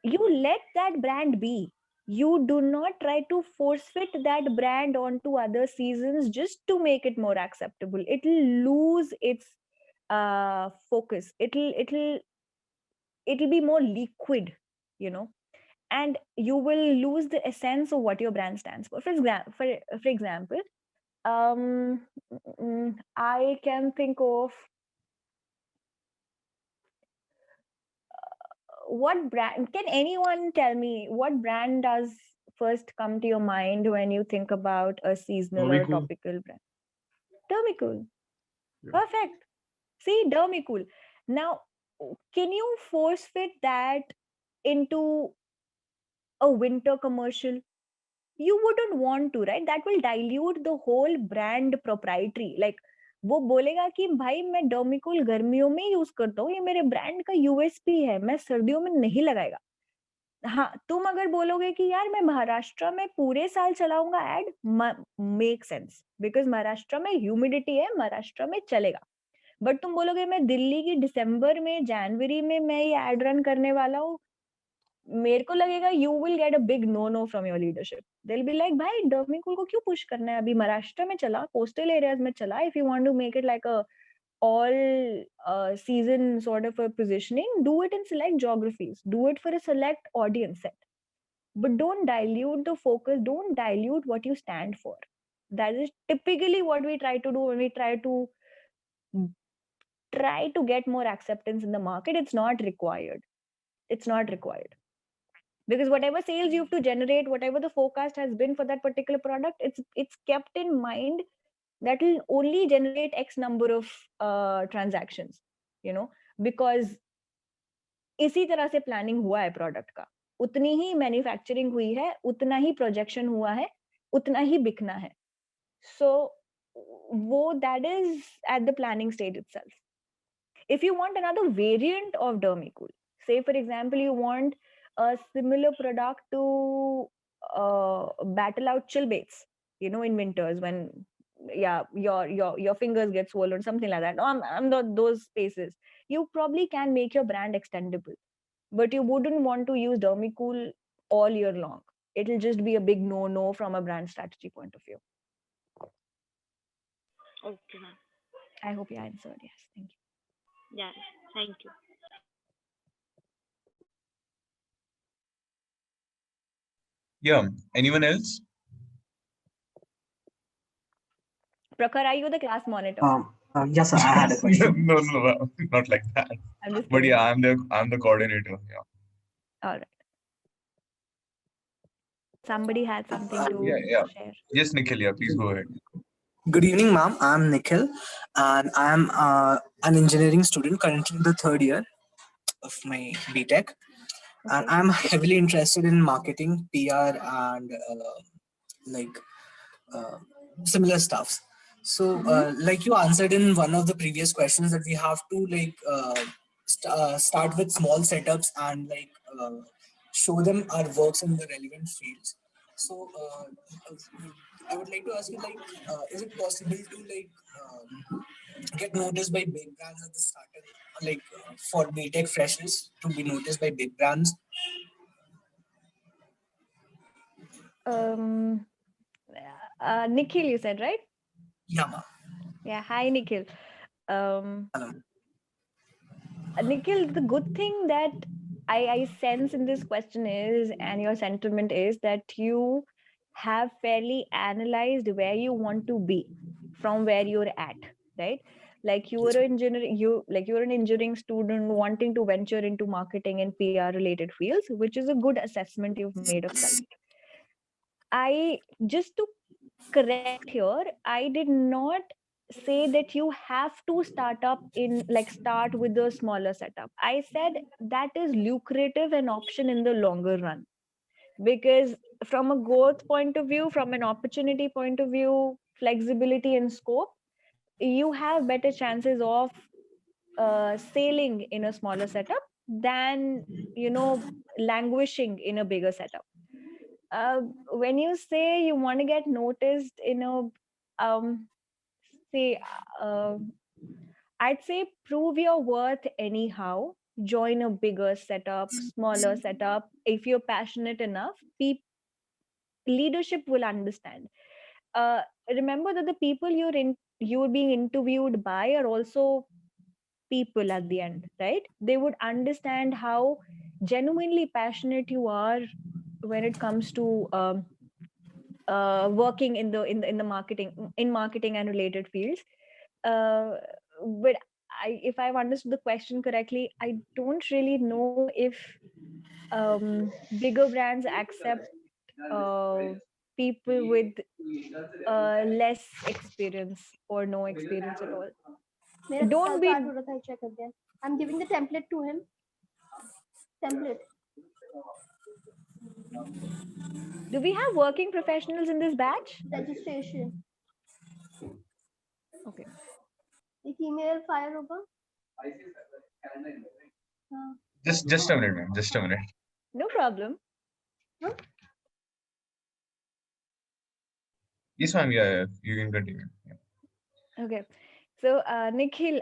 You let that brand be. You do not try to force fit that brand onto other seasons just to make it more acceptable. It'll lose its focus. It'll be more liquid, you know and you will lose the essence of what your brand stands for. For example, I can think of what brand. Can anyone tell me what brand does first come to your mind when you think about a seasonal or Dermicool. topical brand? Dermicool. Yeah. Perfect. See, Dermicool. Now, can you force fit that into a winter commercial? You wouldn't want to, right? That will dilute the whole brand proprietary. Like, वो बोलेगा कि भाई मैं डर्मिकोल गर्मियों में use करता हूँ, ये मेरे ब्रांड का यूएसपी है, मैं सर्दियों में नहीं लगाएगा. हाँ, तुम अगर बोलोगे कि यार मैं महाराष्ट्र में पूरे साल चलाऊंगा ad, make sense, because Maharashtra में ह्यूमिडिटी है, महाराष्ट्र में चलेगा. बट तुम बोलोगे मैं दिल्ली की दिसंबर में, जनवरी में मैं ये एड रन करने वाला हूँ, मेरे को लगेगा you will get a big know from your leadership. They will be like, भाई डर्मिकोल को क्यों पुश करना है, अभी महाराष्ट्र में चला, कोस्टल एरियाज में चला. If you want to make it like a all season sort of a positioning, do it in select geographies, do it for a select audience set, but don't dilute the focus, don't dilute what you stand for. That is typically what we try to do when we try to get more acceptance in the market. It's not required. It's not required, because whatever sales you have to generate, whatever the forecast has been for that particular product, it's kept in mind that will only generate X number of transactions, because इसी तरह से planning हुआ है product का, उतनी ही manufacturing हुई है, उतना ही प्रोजेक्शन हुआ है, उतना ही बिकना है. सो वो that is at the planning stage itself. If you want another variant of Dermicool, say for example you want a similar product to battle out chill baits, in winters when your fingers get swollen, something like that. No, I'm not those spaces. You probably can make your brand extendable, but you wouldn't want to use Dermicool all year long. It'll just be a big no from a brand strategy point of view. okay, ma'am. I hope you answered. Yes, thank you. Yeah, thank you. Yeah. Anyone else? Prakhar, are you the class monitor? Yes, sir. I had a question. No, not like that. I'm just But kidding. yeah, I'm the coordinator. Yeah. All right. Somebody had something to Yeah. share. Yes, Nikhil. Yeah, please go ahead. Good evening, ma'am. I'm Nikhil, and I am an engineering student currently in the third year of my BTech. And Okay. I'm heavily interested in marketing, PR, and like similar stuffs. So, like you answered in one of the previous questions, that we have to like start with small setups and like show them our works in the relevant fields. So, I would like to ask you, like, is it possible to like get noticed by big brands at the starting, like for BTech freshers to be noticed by big brands? Um, Nikhil, you said, right? Yeah, ma'am. Yeah. Hi, Nikhil. Um, Hello. Nikhil, the good thing that I sense in this question is, and your sentiment is, that you have fairly analyzed where you want to be from where you're at, right? Like you were an engineer, you're an engineering student wanting to venture into marketing and PR related fields, which is a good assessment you've made of self. I just to correct here, I did not say that you have to start up in like start with a smaller setup. I said that is lucrative an option in the longer run, because from a growth point of view, from an opportunity point of view, flexibility and scope, you have better chances of sailing in a smaller setup than, languishing in a bigger setup. When you say you want to get noticed in a um say uh, I'd say prove your worth anyhow. Join a bigger setup, smaller setup. If you're passionate enough, leadership will understand. uh, Remember that the people you're being interviewed by are also people at the end, right? They would understand how genuinely passionate you are when it comes to working in the marketing and related fields. But if I've understood the question correctly, I don't really know if bigger brands accept uh, people with less experience or no experience at all. Don't be. I'm giving the template to him. Template. Do we have working professionals in this batch? Registration. Okay. एक email fire होगा. Just a minute, ma'am. Just a minute. No problem. Yes, ma'am. Yeah, you can continue. Yeah. Okay. So, Nikhil,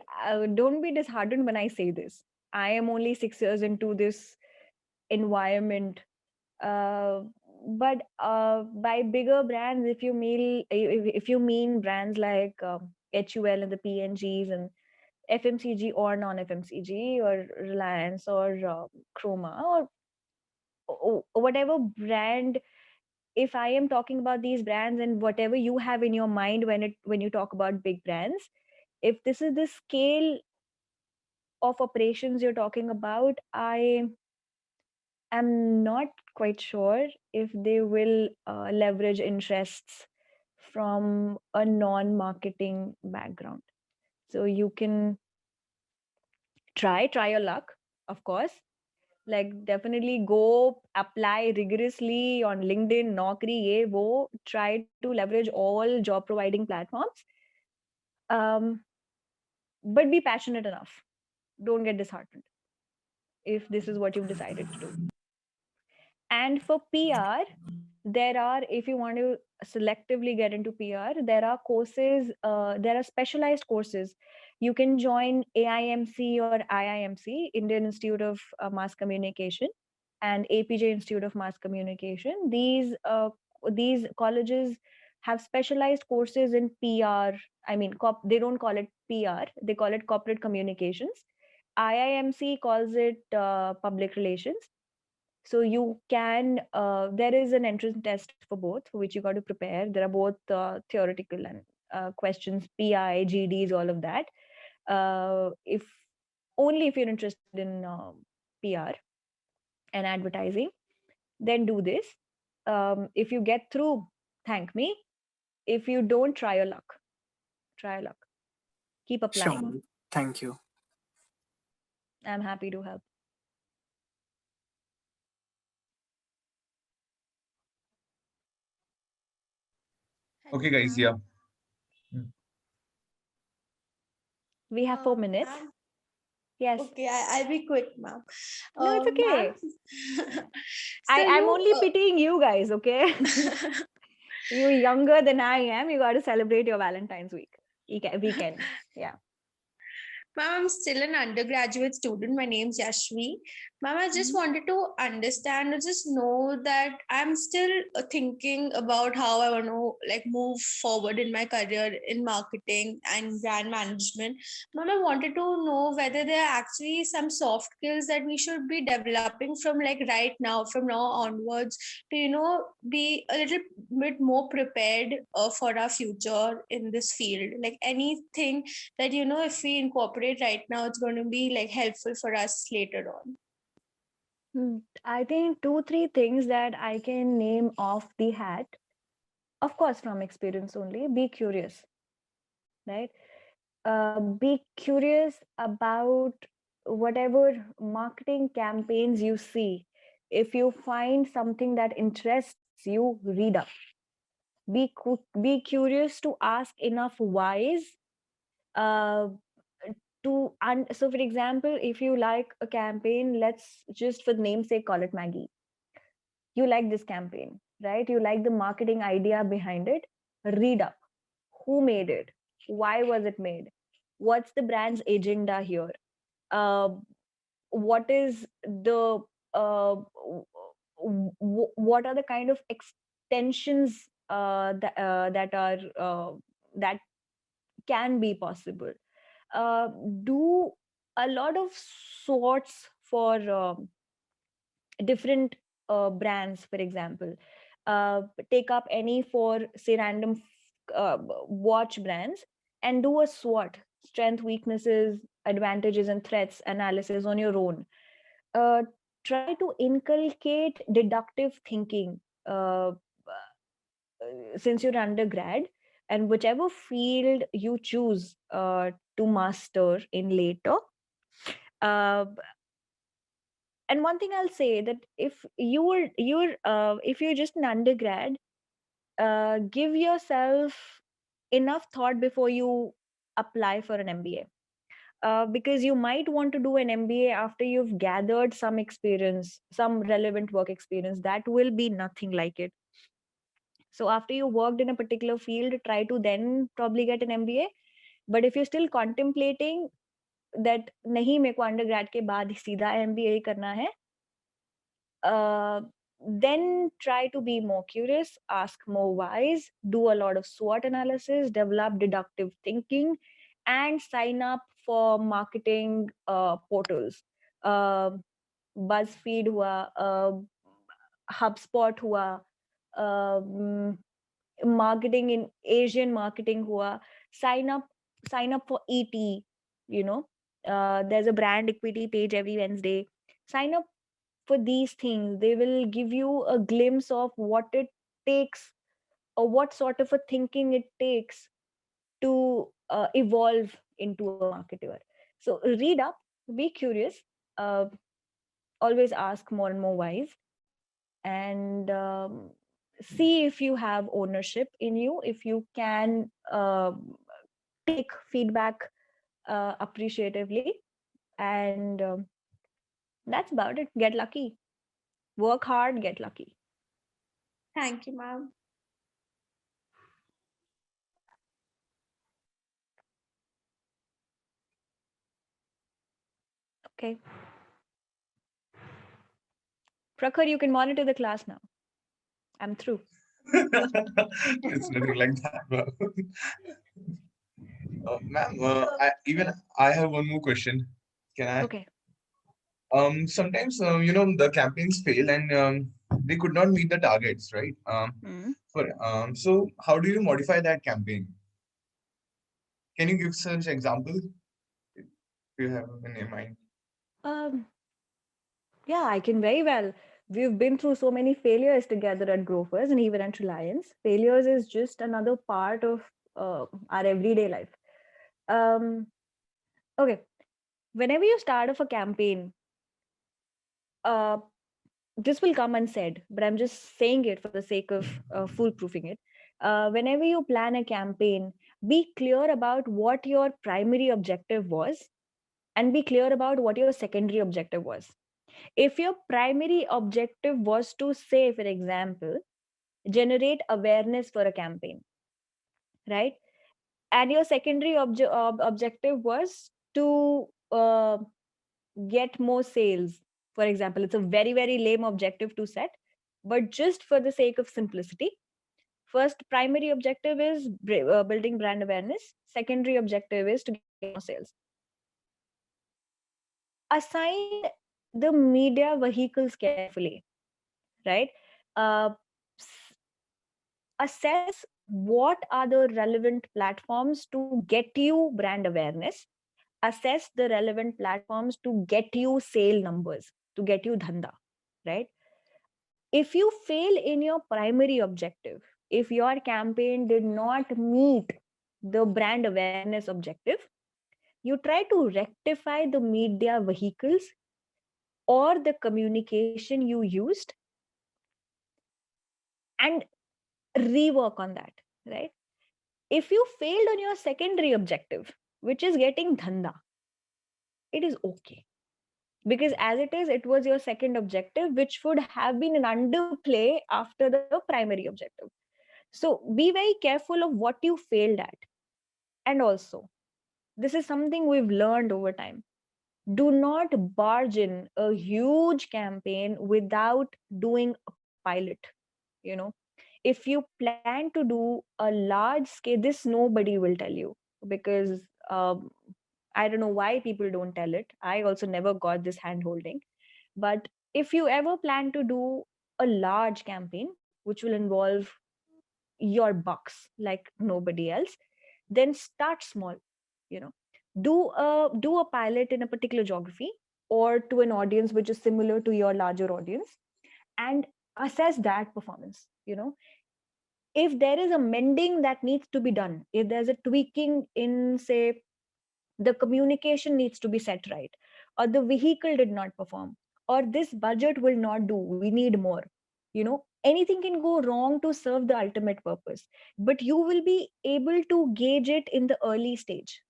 don't be disheartened when I say this. I am only 6 years into this environment. Uh, but by bigger brands, if you mean brands like HUL and the PNGs and FMCG or non-FMCG or Reliance or Chroma or whatever brand, if I am talking about these brands and whatever you have in your mind when you talk about big brands, if this is the scale of operations you're talking about, I am not quite sure if they will leverage interests from a non-marketing background. So you can try your luck, of course. Like definitely go apply rigorously on LinkedIn, Naukri, ye wo. Try to leverage all job providing platforms. Um, but be passionate enough. Don't get disheartened if this is what you've decided to do. And for PR, there are, if you want to selectively get into PR, there are courses, there are specialized courses. You can join AIMC or IIMC, Indian Institute of Mass Communication, and APJ Institute of Mass Communication. These colleges have specialized courses in PR. I mean, they don't call it PR; they call it corporate communications. IIMC calls it public relations. So you can there is an entrance test for both, for which you got to prepare. There are both theoretical and questions, PI, GDs, all of that. If only if you're interested in PR and advertising, then do this. If you get through, thank me. If you don't, try your luck. Try your luck. Keep applying. Sure. Thank you. I'm happy to help. Okay, guys. Yeah. We have 4 minutes. Ma'am, Yes. okay, I'll be quick, ma'am. No, it's okay. Ma'am, I'm only pitying you guys, okay? You're younger than I am. You got to celebrate your Valentine's weekend. Yeah. Ma'am, I'm still an undergraduate student. My name's Yashvi. Ma'am, I just wanted to understand or just know that I'm still thinking about how I want to like move forward in my career in marketing and brand management. Ma'am, I wanted to know whether there are actually some soft skills that we should be developing from like right now, from now onwards, to be a little bit more prepared for our future in this field. Like anything that if we incorporate right now, it's going to be like helpful for us later on. I think 2-3 things that I can name off the hat, of course from experience only. Be curious, right? Be curious about whatever marketing campaigns you see. If you find something that interests you, read up. Be curious to ask enough whys. uh, so for example, if you like a campaign, let's just for namesake call it Maggie. You like this campaign, right? You like the marketing idea behind it. Read up. Who made it? Why was it made? What's the brand's agenda here? uh, what is the what are the kind of extensions that can be possible? uh, do a lot of sorts for different brands, for example. uh, Take up any for say random watch brands and do a SWOT, strength, weaknesses, advantages and threats analysis on your own. uh, Try to inculcate deductive thinking since you're undergrad, and whichever field you choose to master in later. uh, and one thing I'll say that if if you're just an undergrad, give yourself enough thought before you apply for an MBA. Because you might want to do an MBA after you've gathered some experience, some relevant work experience. That will be nothing like it. So after you worked in a particular field, try to then probably get an MBA. But if you're still contemplating that nahi मेरे को undergrad के बाद सीधा MBA ही करना है, then try to be more curious, ask more whys, do a lot of SWOT analysis, develop deductive thinking, and sign up for marketing portals. uh, BuzzFeed हुआ, HubSpot हुआ, marketing in Asian marketing हुआ. Sign up for ET. There's a brand equity page every Wednesday. Sign up for these things. They will give you a glimpse of what it takes, or what sort of a thinking it takes to evolve into a marketer. So read up, be curious, uh, always ask more and more whys, and see if you have ownership in you, if you can take feedback appreciatively, and that's about it. Get lucky, work hard, get lucky. Thank you, ma'am. Okay. Prakhar, you can monitor the class now. I'm through. It's nothing like that, bro. Ma'am, I have one more question. Can I? Okay. Sometimes the campaigns fail and they could not meet the targets, right? So how do you modify that campaign? Can you give such example if you have in your mind? Um, yeah, I can very well. We've been through so many failures together at Grofers and even at Reliance. Failures is just another part of our everyday life. Um, okay, whenever you start off a campaign, uh, this will come unsaid, but I'm just saying it for the sake of foolproofing it. Whenever you plan a campaign, Be clear about what your primary objective was, and be clear about what your secondary objective was. If your primary objective was to, say, for example, generate awareness for a campaign, right? And your secondary objective was to get more sales, for example, it's a very, very lame objective to set, but just for the sake of simplicity, first primary objective is building brand awareness, secondary objective is to get more sales. Assign the media vehicles carefully, right? uh, s- Assess what are the relevant platforms to get you brand awareness, assess the relevant platforms to get you sale numbers, to get you dhanda, right? If you fail in your primary objective, if your campaign did not meet the brand awareness objective, you try to rectify the media vehicles or the communication you used and rework on that, right? If you failed on your secondary objective, which is getting dhanda, it is okay, because as it is, it was your second objective, which would have been an underplay after the primary objective. So be very careful of what you failed at. And also, this is something we've learned over time: do not barge in a huge campaign without doing a pilot. you know if you plan to do a large scale, this nobody will tell you, because I don't know why people don't tell it. I also never got this hand holding. But if you ever plan to do a large campaign, which will involve your bucks like nobody else, then start small. You know, do a pilot in a particular geography or to an audience which is similar to your larger audience, and assess that performance. If there is a mending that needs to be done, if there's a tweaking in, say, the communication needs to be set right, or the vehicle did not perform, or this budget will not do, we need more. Anything can go wrong to serve the ultimate purpose, but you will be able to gauge it in the early stage.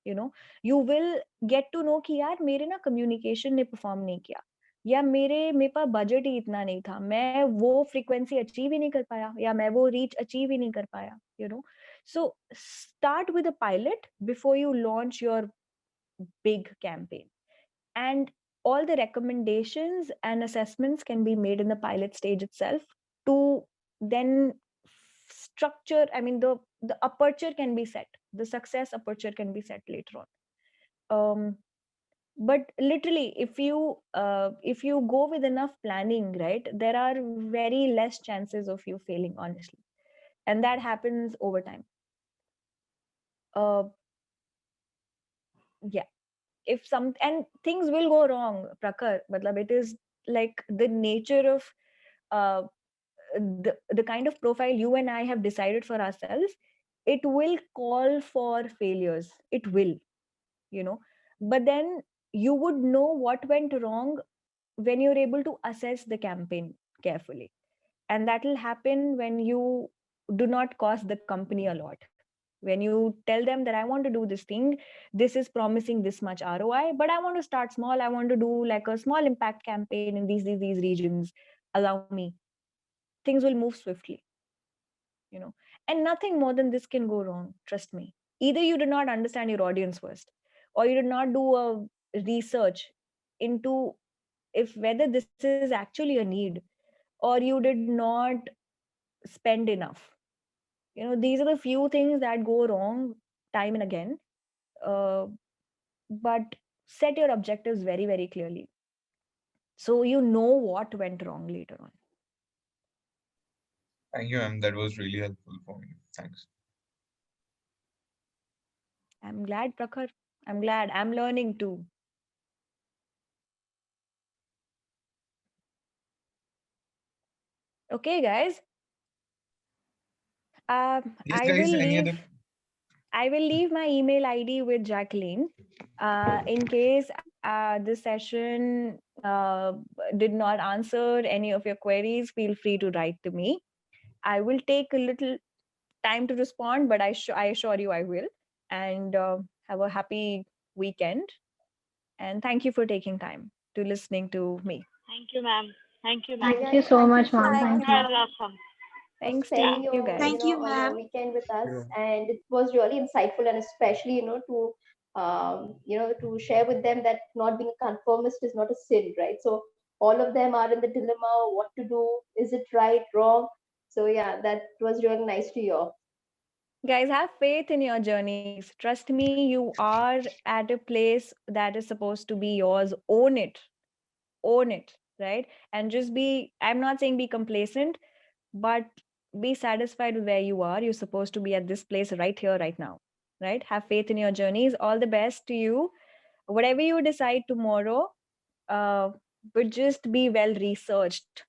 You know you will get to know कि यार मेरे ना communication ने perform नहीं किया, या मेरे पास budget ही इतना नहीं था, मैं वो फ्रीक्वेंसी अचीव ही नहीं कर पाया, या मैं वो रीच अचीव ही नहीं कर पाया. So start with a pilot before you launch your big campaign, and all the recommendations and assessments can be made in the pilot stage itself to then structure. I mean, the aperture can be set, the success aperture can be set later on. But literally, if you go with enough planning, right, there are very less chances of you failing, honestly, and that happens over time. uh yeah, if some, and things will go wrong, Prakhar, matlab it is like the nature of uh the kind of profile you and I have decided for ourselves. It will call for failures, it will, you know but then you would know what went wrong when you're able to assess the campaign carefully, and that will happen when you do not cost the company a lot. When you tell them that I want to do this thing, this is promising this much ROI, but I want to start small, I want to do like a small impact campaign in these regions, allow me, things will move swiftly. you know and nothing more than this can go wrong, trust me. Either you did not understand your audience first, or you did not do a research into if whether this is actually a need, or you did not spend enough. These are the few things that go wrong time and again. uh, but set your objectives very, very clearly, so you know what went wrong later on. Thank you, ma'am. That was really helpful for me. Thanks. I'm glad, Prakhar. I'm glad, I'm learning too. Okay, guys. Yes, I guys. will Any leave. other? I will leave my email ID with Jacqueline. In case this session did not answer any of your queries, feel free to write to me. I will take a little. time to respond, but I assure you I will. And have a happy weekend. And thank you for taking time to listening to me. Thank you, ma'am. Thank you, ma'am. Thank you so much, ma'am. Thank Thank you you. You are awesome. for Thanks to spending you your, guys. Thank you, on your ma'am. weekend with us, Yeah. and it was really insightful, and especially, to share with them that not being a conformist is not a sin, right? So all of them are in the dilemma, what to do, is it right, wrong? So yeah, that was really nice to hear. Guys, have faith in your journeys. Trust me, you are at a place that is supposed to be yours. Own it. Own it, right? And just be, I'm not saying be complacent, but be satisfied with where you are. You're supposed to be at this place right here, right now, right? Have faith in your journeys. All the best to you. Whatever you decide tomorrow, uh, but just be well researched.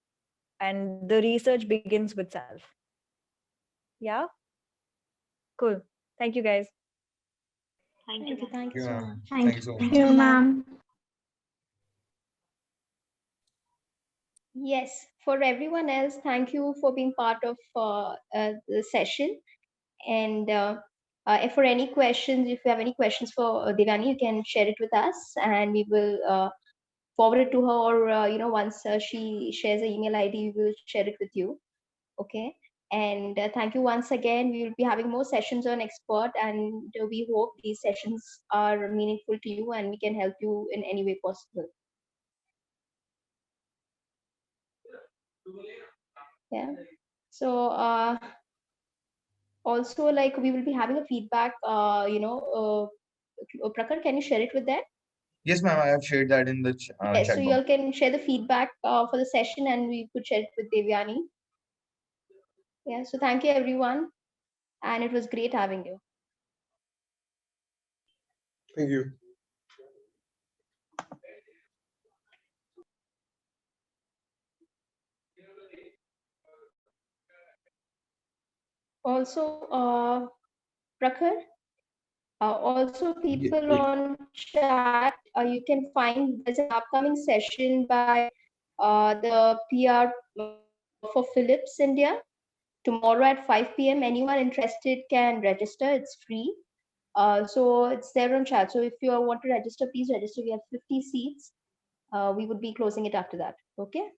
And the research begins with self. Yeah? Cool. Thank you, guys. Thank you, ma'am. Thank you so much. Thank you so Thank much. you, ma'am. Yes, for everyone else, thank you for being part of the session. And if for any questions, if you have any questions for Devyani, you can share it with us, and we will forward it to her, or once she shares an email ID, we will share it with you. Okay. And thank you once again. We will be having more sessions on Xpert, and we hope these sessions are meaningful to you and we can help you in any way possible. Yeah. So also, like, we will be having a feedback, Prakhar, can you share it with them? Yes, ma'am. I have shared that in the Yes, so chat you box. all can share the feedback for the session, and we could share it with Devyani. Yeah, so thank you everyone, and it was great having you. Thank you. Also, Prakhar, also people on chat, you can find there's an upcoming session by the PR for Philips India tomorrow at 5 p.m. Anyone interested can register. It's free. So it's there on chat. So if you want to register, please register. We have 50 seats. We would be closing it after that. Okay.